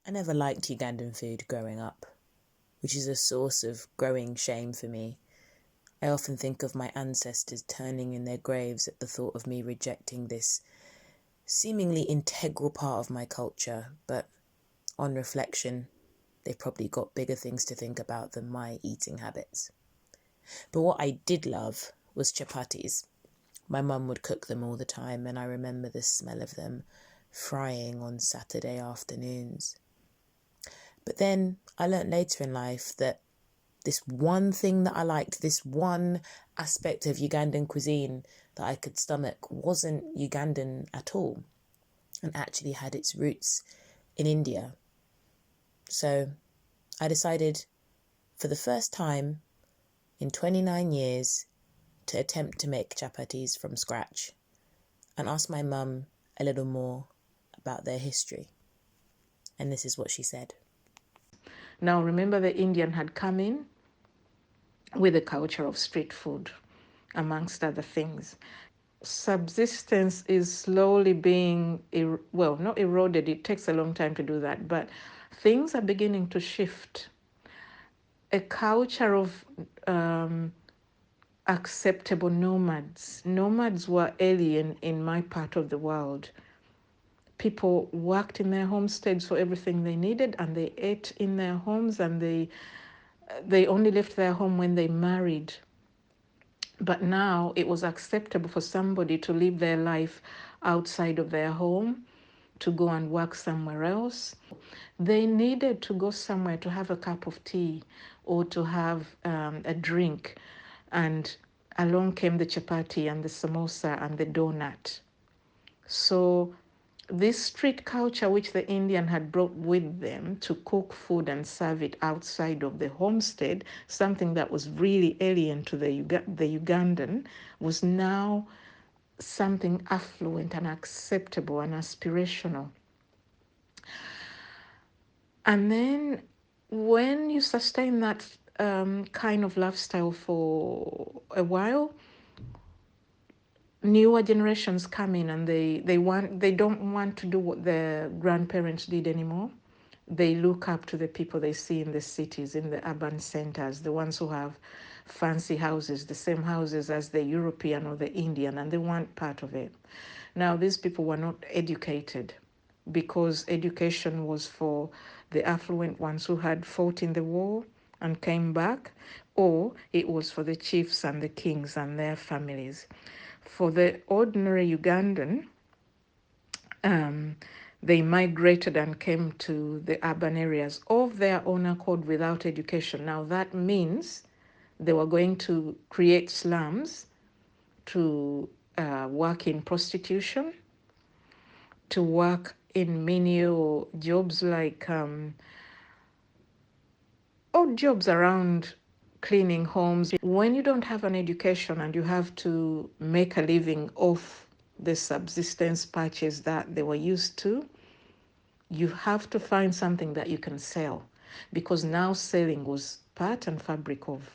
I never liked Ugandan food growing up, which is a source of growing shame for me. I often think of my ancestors turning in their graves at the thought of me rejecting this seemingly integral part of my culture, but on reflection, they've probably got bigger things to think about than my eating habits. But what I did love was chapatis. My mum would cook them all the time, and I remember the smell of them frying on Saturday afternoons. But then I learnt later in life that this one thing that I liked, this one aspect of Ugandan cuisine that I could stomach, wasn't Ugandan at all and actually had its roots in India. So I decided for the first time in 29 years to attempt to make chapatis from scratch and ask my mum a little more about their history. And this is what she said. Now, remember, the Indian had come in with a culture of street food, amongst other things. Subsistence is slowly being, well, not eroded, it takes a long time to do that, but things are beginning to shift. A culture of acceptable nomads. Nomads were alien in my part of the world. People worked in their homesteads for everything they needed, and they ate in their homes, and they only left their home when they married. But now it was acceptable for somebody to live their life outside of their home, to go and work somewhere else. They needed to go somewhere to have a cup of tea or to have a drink. And along came the chapati and the samosa and the donut. So this street culture which the Indian had brought with them to cook food and serve it outside of the homestead, something that was really alien to the Ugandan, was now something affluent and acceptable and aspirational. And then when you sustain that kind of lifestyle for a while, newer generations come in and they don't want to do what their grandparents did anymore. They look up to the people they see in the cities, in the urban centers, the ones who have fancy houses, the same houses as the European or the Indian, and they want part of it. Now, these people were not educated because education was for the affluent ones who had fought in the war and came back, or it was for the chiefs and the kings and their families. For the ordinary Ugandan, um, they migrated and came to the urban areas of their own accord without education. Now, that means they were going to create slums to work in prostitution, to work in menial jobs like odd jobs around cleaning homes. When you don't have an education and you have to make a living off the subsistence patches that they were used to, you have to find something that you can sell, because now selling was part and fabric of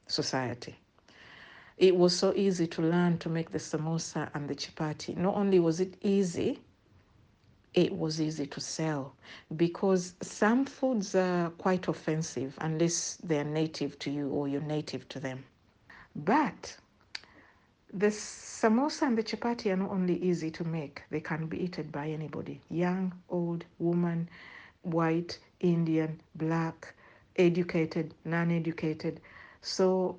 society. It was so easy to learn to make the samosa and the chapati. Not only was it was easy to sell, because some foods are quite offensive unless they're native to you or you're native to them. But the samosa and the chapati are not only easy to make, they can be eaten by anybody, young, old, woman, white, Indian, black, educated, non educated. So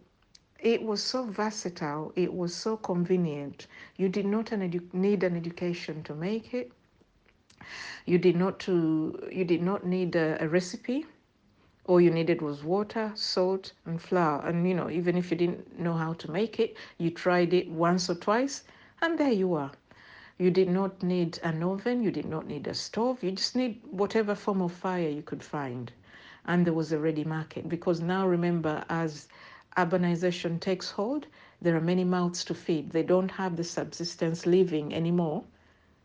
it was so versatile, it was so convenient. You did not need an education to make it. You did not need a recipe. All you needed was water, salt, and flour. And even if you didn't know how to make it, you tried it once or twice, and there you are. You did not need an oven, you did not need a stove, you just need whatever form of fire you could find. And there was a ready market. Because now remember, as urbanization takes hold, there are many mouths to feed. They don't have the subsistence living anymore,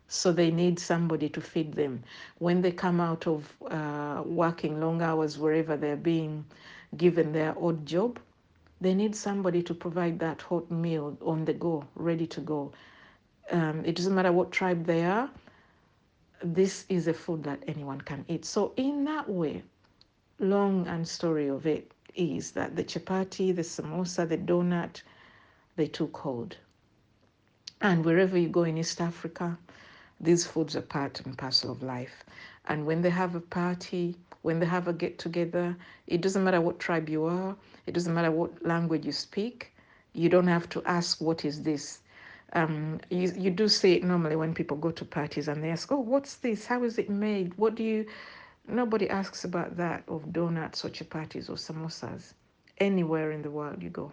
so they need somebody to feed them. When they come out of working long hours wherever they're being given their odd job, they need somebody to provide that hot meal on the go, ready to go. It doesn't matter what tribe they are. this is a food that anyone can eat. So in that way, long and story of it is that the chapati, the samosa, the donut, they took hold. And wherever you go in East Africa, these foods are part and parcel of life. And when they have a party, when they have a get together, it doesn't matter what tribe you are, it doesn't matter what language you speak, you don't have to ask, what is this? You do see it normally when people go to parties and they ask, oh, what's this? How is it made? What do you. Nobody asks about that of donuts or chapatis or samosas anywhere in the world you go.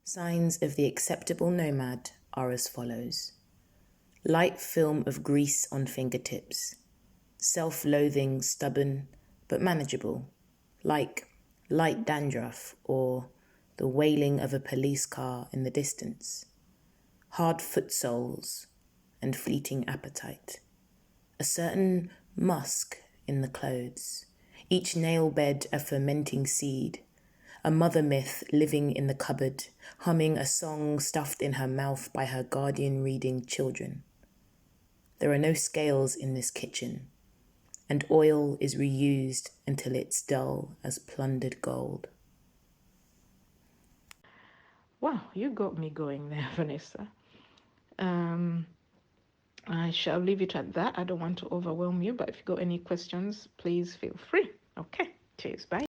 Signs of the acceptable nomad are as follows: light film of grease on fingertips, self-loathing, stubborn, but manageable, like light dandruff or the wailing of a police car in the distance, hard foot soles and fleeting appetite, a certain musk in the clothes, each nail bed a fermenting seed, a mother myth living in the cupboard, humming a song stuffed in her mouth by her guardian reading children. There are no scales in this kitchen, and oil is reused until it's dull as plundered gold. Wow, you got me going there, Vanessa. Um, I shall leave it at that. I don't want to overwhelm you, but if you got any questions, please feel free. Okay, cheers, bye.